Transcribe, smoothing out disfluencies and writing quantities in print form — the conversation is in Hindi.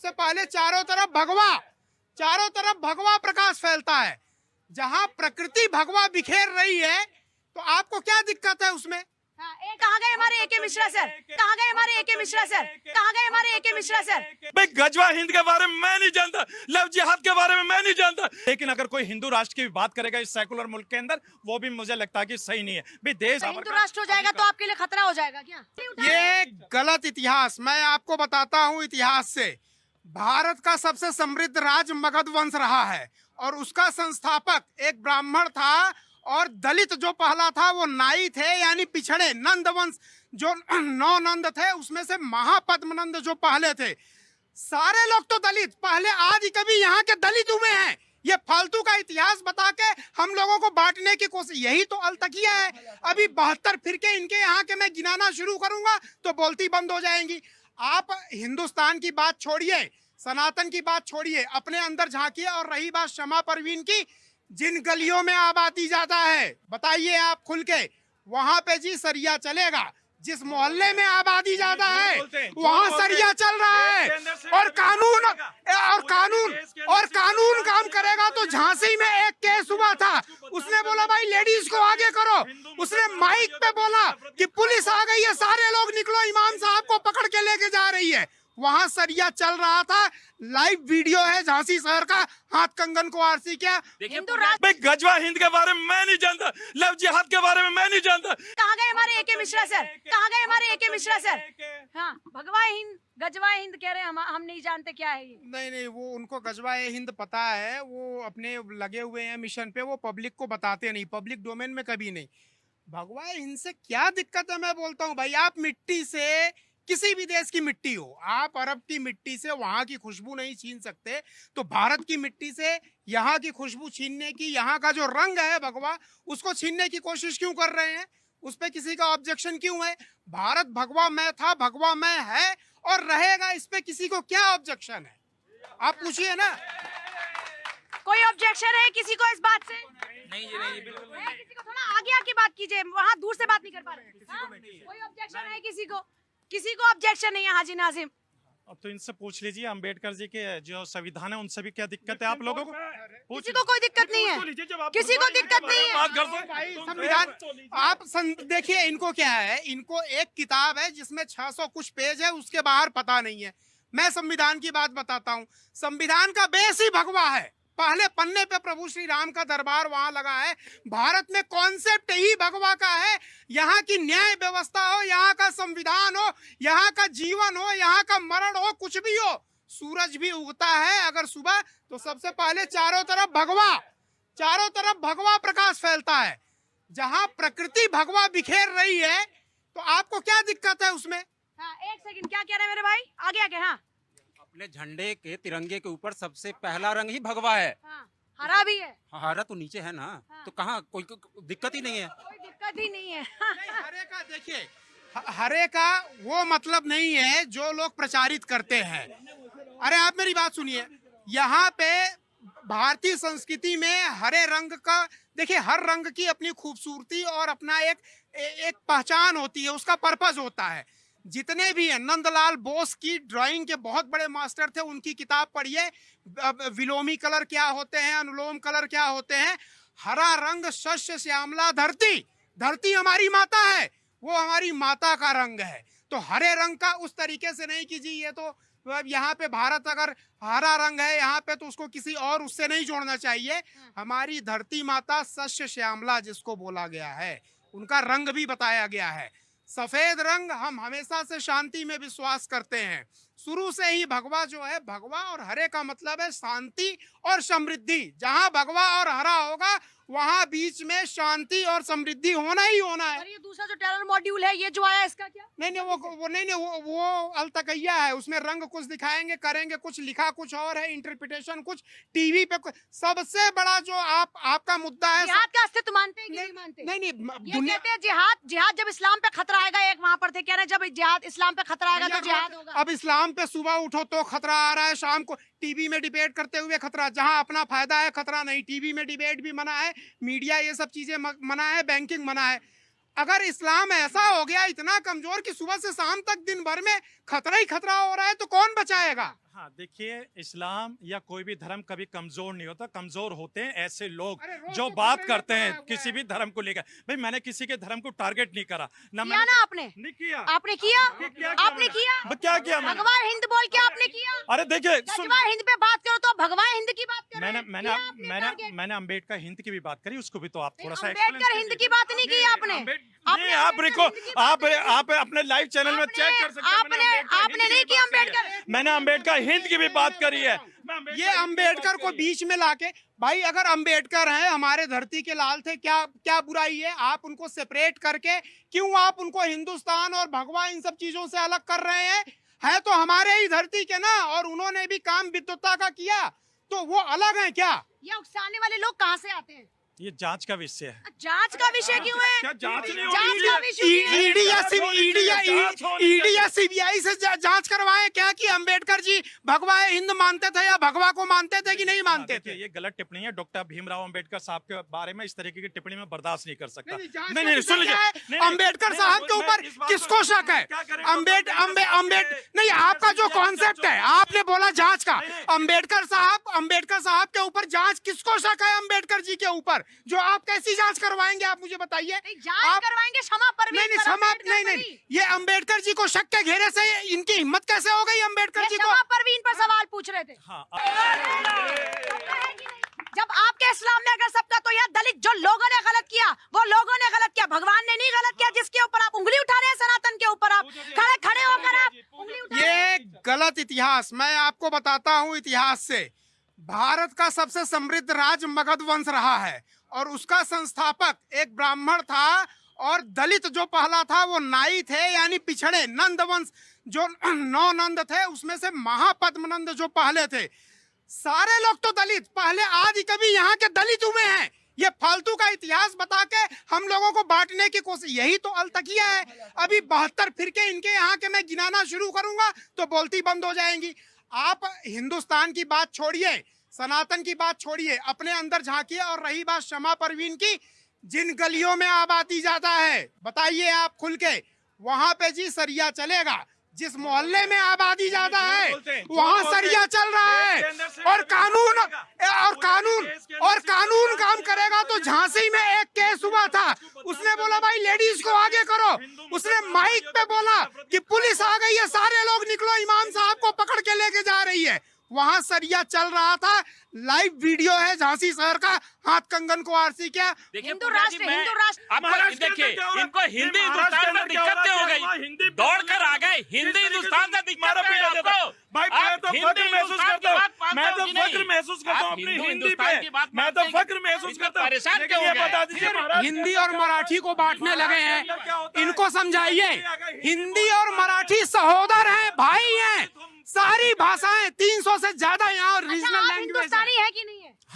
से पहले चारों तरफ भगवा प्रकाश फैलता है। जहां प्रकृति भगवा बिखेर रही है तो आपको क्या दिक्कत है उसमें? कहाँ गए हमारे एके मिश्रा सर? कहाँ गए हमारे एके मिश्रा सर? कहाँ गए हमारे एके मिश्रा सर? भाई गजवा हिंद के बारे में मैं नहीं जानता, लव जिहाद के बारे में मैं नहीं जानता, लेकिन अगर कोई हिंदू राष्ट्र की बात करेगा इस सेकुलर मुल्क के अंदर, वो भी मुझे लगता है कि सही नहीं है। भाई देश हिंदू राष्ट्र हो जाएगा तो आपके लिए खतरा हो जाएगा क्या? ये गलत इतिहास, मैं आपको बताता हूँ इतिहास से। भारत का सबसे समृद्ध राज्य मगध वंश रहा है और उसका संस्थापक एक ब्राह्मण था और दलित जो पहला था वो नाई थे, यानी पिछड़े नंद वंश जो 9 नंद थे उसमें से महापद्मनंद जो पहले थे। सारे लोग तो दलित पहले आदि कभी यहाँ के दलित हुए हैं। ये फालतू का इतिहास बता के हम लोगों को बांटने की कोशिश, यही तो अलतकिया है। अभी 72 फिरके इनके यहाँ के मैं गिनाना शुरू करूंगा तो बोलती बंद हो जाएंगी। आप हिंदुस्तान की बात छोड़िए, सनातन की बात छोड़िए, अपने अंदर झांकिए। और रही बात शमा परवीन की, जिन गलियों में आबादी ज्यादा है बताइए आप खुल के, वहां पे जी सरिया चलेगा। जिस मोहल्ले में आबादी ज्यादा है वहां सरिया चल रहा है। और कानून काम करेगा। तो झांसी में एक केस हुआ था, उसने बोला भाई लेडीज को आगे करो, उसने माइक पे बोला कि पुलिस आ गई है, सारे लोग निकलो, इमाम साहब को पकड़ के लेके जा रही है। वहां सरिया चल रहा था, लाइव वीडियो है झांसी शहर का। हाथ कंगन को आरसी क्या भाई गजवा हिंद के बारे में मैं नहीं जानता, लव जिहाद के बारे में मैं नहीं जानता। कहाँ गए हमारे एके मिश्रा सर? कहाँ गए हमारे एके मिश्रा सर? हाँ, भगवा हिंद गजवा हिंद कह रहे हैं, हम नहीं जानते क्या है ये। नहीं, वो उनको गजवा हिंद पता है, वो अपने लगे हुए हैं मिशन पे, वो पब्लिक को बताते नहीं, पब्लिक डोमेन में कभी नहीं। भगवा हिंद से क्या दिक्कत है? मैं बोलता हूँ भाई, आप मिट्टी से, किसी भी देश की मिट्टी हो, आप अरब की मिट्टी से वहां की खुशबू नहीं छीन सकते, तो भारत की मिट्टी से यहाँ की खुशबू छीनने की, यहाँ का जो रंग है भगवा, उसको छीनने की कोशिश क्यों कर रहे हैं? उस पे किसी का ऑब्जेक्शन क्यों है? भारत भगवा में था, भगवा में है और रहेगा, इस पे किसी को क्या ऑब्जेक्शन है? आप पूछिए ना। कोई ऑब्जेक्शन है किसी को इस बात से? नहीं जी, नहीं बिल्कुल नहीं। किसी को थोड़ा आगे आके बात कीजिए, वहाँ दूर से बात नहीं कर पा रहे। कोई ऑब्जेक्शन है किसी को? किसी को ऑब्जेक्शन नहीं है हाजी नाजिम। अब तो इनसे पूछ लीजिए, अम्बेडकर जी के जो संविधान है उनसे भी क्या दिक्कत है आप लोगों को? किसी को कोई दिक्कत नहीं है, किसी को दिक्कत नहीं है। भाई संविधान आप देखिए, इनको क्या है, इनको एक किताब है जिसमें 600 कुछ पेज है, उसके बाहर पता नहीं है। मैं संविधान की बात बताता हूँ, संविधान का बेस ही भगवा है। पहले पन्ने पे प्रभु श्री राम का दरबार वहां लगा है। भारत में कॉन्सेप्ट ही भगवा का है। यहाँ की न्याय व्यवस्था हो, यहाँ का संविधान हो, यहाँ का जीवन हो, यहाँ का मरण हो, कुछ भी हो, सूरज भी उगता है अगर सुबह, तो सबसे पहले चारों तरफ भगवा प्रकाश फैलता है। जहाँ प्रकृति भगवा बिखेर रही है तो आपको क्या दिक्कत है उसमें? हाँ, एक सेकंड, क्या कह रहे हैं मेरे भाई? आगे आगे। हाँ, अपने झंडे के तिरंगे के ऊपर सबसे पहला रंग ही भगवा है। हाँ, हरा भी है। हाँ, हरा तो नीचे है ना। हाँ। तो कहाँ कोई दिक्कत ही नहीं है। कोई दिक्कत ही नहीं है। हरे का देखिए, हरे का वो मतलब नहीं है जो लोग प्रचारित करते हैं। अरे आप मेरी बात सुनिए, यहाँ पे भारतीय संस्कृति में हरे रंग का, देखिए हर रंग की अपनी खूबसूरती और अपना एक पहचान होती है, उसका पर्पस होता है। जितने भी हैं, नंदलाल बोस की ड्राइंग के बहुत बड़े मास्टर थे, उनकी किताब पढ़िए, विलोमी कलर क्या होते हैं, अनुलोम कलर क्या होते हैं। हरा रंग शस्य श्यामला धरती हमारी माता है, वो हमारी माता का रंग है। तो हरे रंग का उस तरीके से नहीं कि जी ये तो यहाँ पे भारत अगर हरा रंग है यहाँ पे तो उसको किसी और उससे नहीं जोड़ना चाहिए। हमारी धरती माता शस्य श्यामला जिसको बोला गया है, उनका रंग भी बताया गया है। सफेद रंग, हम हमेशा से शांति में विश्वास करते हैं। शुरू से ही भगवा जो है, भगवा और हरे का मतलब है शांति और समृद्धि। जहां भगवा और हरा होगा वहां बीच में शांति और समृद्धि होना ही होना है। और ये दूसरा जो टेलर मॉड्यूल है, ये जो आया, इसका क्या? वो अलतकैया है। उसमें रंग कुछ दिखाएंगे, करेंगे कुछ, लिखा कुछ और है, इंटरप्रिटेशन कुछ, टीवी पे सबसे बड़ा जो आपका मुद्दा है, जिहाद का अस्तित्व मानते हैं कि नहीं मानते? नहीं ये कहते हैं जिहाद जब इस्लाम पे खतरा आएगा, एक वहाँ पर थे कह रहे हैं, जब जिहाद इस्लाम पे खतरा आएगा तो जिहाद होगा। अब इस्लाम पे सुबह उठो तो खतरा आ रहा है, शाम को टीवी में डिबेट करते हुए खतरा। जहां अपना फायदा है खतरा नहीं। टीवी में डिबेट भी मना है, मीडिया ये सब चीजें मना है, बैंकिंग मना है। अगर इस्लाम ऐसा हो गया इतना कमजोर कि सुबह से शाम तक दिन भर में खतरा ही खतरा हो रहा है तो कौन बचाएगा? हाँ देखिए, इस्लाम या कोई भी धर्म कभी कमजोर नहीं होता। कमजोर होते हैं ऐसे लोग अरे रोज जो तो बात खतरे में करते पड़ा हैं हुआ किसी है। भी धर्म को लेकर। भाई मैंने किसी के धर्म को टारगेट नहीं करा ना, किया मैंने ना आपने? नहीं किया। आपने किया? क्या आपने किया? क्या किया मैंने? भगवा हिंद बोल के आपने किया? अरे देखिए सुन, गजवा हिंद पे बात करो तो भगवा हिंद की बात करो। मैंने मैंने मैंने मैंने अम्बेडकर हिंद की भी बात करी, उसको भी तो आप थोड़ा सा अम्बेडकर explain हिंद कीजिए। की बात नहीं की आपने। नहीं आप अम्बेडकर देखो, हिंद की बात आप अपने लाइव चैनल में चेक कर सकते हैं। आपने नहीं की अम्बेडकर। मैंने अम्बेडकर हिंद की भी बात करी है। ये अम्बेडकर को बीच में लाके, भाई अगर अम्बेडकर हैं हमारे धरती के लाल थे, क्या क्या बुराई है? आप उनको सेपरेट करके क्यों आप उनको हिंदुस्तान और भगवा इन सब चीजों से अलग कर रहे हैं? है तो हमारे ही धरती के ना, और उन्होंने भी काम विद्वता का किया, तो वो अलग है क्या? ये उकसाने वाले लोग कहाँ से आते हैं? ये जांच का विषय है। जांच का विषय क्यों है? क्या जांच नहीं जांच होनी का है? विषय क्यों है? ईडी या सीबीआई से जांच करवाएं क्या कि अम्बेडकर जी भगवा हिंद मानते थे या भगवा को मानते थे कि नहीं मानते देखिए, थे? ये गलत टिप्पणी है। डॉक्टर भीमराव अंबेडकर साहब के बारे में इस तरीके की टिप्पणी में बर्दाश्त नहीं कर सकता। नहीं, सुन लीजिए, अम्बेडकर साहब के ऊपर किसको शक है? नहीं, आपका जो कॉन्सेप्ट है, आपने बोला जांच का, अम्बेडकर साहब के ऊपर जांच किसको शक है? अम्बेडकर जी के ऊपर जो आप कैसी जांच करवाएंगे आप मुझे बताइए? नहीं, जांच करवाएंगे क्षमा परवीन नहीं, पर क्षमा अम्बेडकर नहीं, पर ही। ये अम्बेडकर जी को शक के घेरे से इनकी हिम्मत कैसे हो गई अम्बेडकर ये जी को? क्षमा परवीन पर सवाल पूछ रहे थे। हाँ जब आपके इस्लाम में अगर सबका, तो यह दलित जो लोगों ने गलत किया वो लोगों ने गलत किया, भगवान ने नहीं गलत किया। जिसके ऊपर आप उंगली उठा रहे हैं, सनातन के ऊपर आप खड़े होकर आप उंगली उठा रहे हैं। ये गलत इतिहास, मैं आपको बताता हूँ इतिहास से। भारत का सबसे समृद्ध राज्य मगध वंश रहा है और उसका संस्थापक एक ब्राह्मण था, और दलित जो पहला था वो नाई थे, यानी पिछड़े नंद वंश जो 9 नंद थे उसमें से महापद्मनंद जो पहले थे। सारे लोग तो दलित पहले आदि कभी यहाँ के दलित हुए हैं। ये फालतू का इतिहास बता के हम लोगों को बांटने की कोशिश, यही तो अलतकिया है। अभी 72 फिरके इनके यहाँ के मैं गिनाना शुरू करूंगा तो बोलती बंद हो जाएंगी। आप हिंदुस्तान की बात छोड़िए, सनातन की बात छोड़िए, अपने अंदर झांकिए। और रही बात क्षमा परवीन की, जिन गलियों में आबादी ज्यादा है बताइए आप खुल के, वहां पे जी सरिया चलेगा। जिस मोहल्ले में आबादी ज्यादा है वहां सरिया चल रहा है, और कानून काम करेगा। तो झांसी में एक केस हुआ था, उसने बोला भाई लेडीज को आगे करो, उसने माइक पे बोला कि पुलिस आ गई है, सारे लोग निकलो, इमाम साहब को पकड़ के लेके जा रही है। वहां सरिया चल रहा था, लाइव वीडियो है झांसी शहर का। हाथ कंगन को आरसी क्या? हिंदू राष्ट्र देखिए, इनको हिंदी हिंदुस्तान में दिक्कतें हो गई, दौड़ कर आ गए। हिंदी हिंदुस्तान में दिक्कतें हैं आपको। भाई मैं तो फख्र महसूस करता हूँ, मैं तो फख्र महसूस करता हूँ अपनी हिंदी पे, मैं तो फख्र महसूस करता हूँ। परेशान लेकिन क्यों ये हो गए? बता दीजिए महाराज, हिंदी और मराठी को बांटने लगे हैं, इनको समझाइए। हिंदी और मराठी सहोदर हैं, भाई हैं। सारी भाषाएं 300 से ज्यादा यहाँ रीजनल आप लैंग्वेज हिंदुस्तानी है कि नहीं है? हाँ